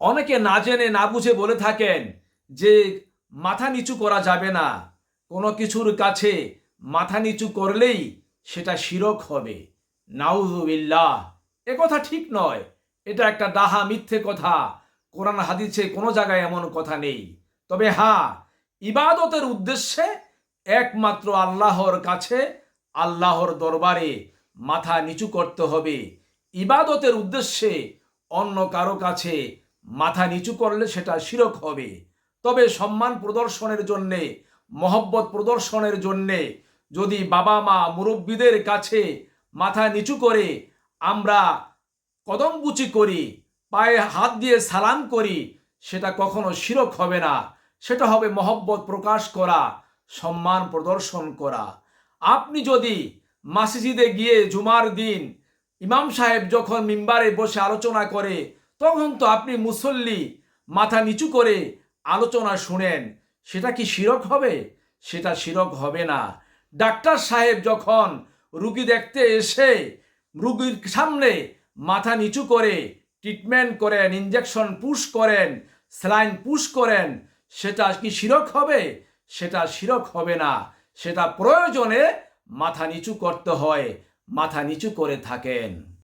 অনেকে না জেনে না বুঝে বলে থাকেন যে মাথা নিচু করা যাবে না, কোনো কিছুর কাছে মাথা নিচু করলেই সেটা শিরক হবে। নাউযুবিল্লাহ, এ কথা ঠিক নয়। এটা একটা ডাহা মিথ্যে কথা। কোরআন হাদিসে কোনো জায়গায় এমন কথা নেই। তবে হ্যাঁ, ইবাদতের উদ্দেশ্যে একমাত্র আল্লাহর কাছে, আল্লাহর দরবারে মাথা নিচু করতে হবে। ইবাদতের উদ্দেশ্যে অন্য কারো কাছে মাথা নিচু করলে সেটা শিরক হবে। তবে সম্মান প্রদর্শনের জন্যে, মহব্বত প্রদর্শনের জন্যে যদি বাবা মা মুরব্বীদের কাছে মাথা নিচু করে আমরা কদমবুচি করি, পায়ে হাত দিয়ে সালাম করি, সেটা কখনো শিরক হবে না। সেটা হবে মহব্বত প্রকাশ করা, সম্মান প্রদর্শন করা। আপনি যদি মসজিদে গিয়ে জুমার দিন ইমাম সাহেব যখন মিম্বারে বসে আলোচনা করে, তখন তো আপনি মুসল্লি মাথা নিচু করে আলোচনা শুনেন, সেটা কি শিরক হবে? সেটা শিরক হবে না। ডাক্তার সাহেব যখন রুগী দেখতে এসে রুগীর সামনে মাথা নিচু করে ট্রিটমেন্ট করেন, ইনজেকশন পুশ করেন, স্যালাইন পুশ করেন, সেটা কি শিরক হবে? সেটা শিরক হবে না। সেটা প্রয়োজনে মাথা নিচু করতে হয়, মাথা নিচু করে থাকেন।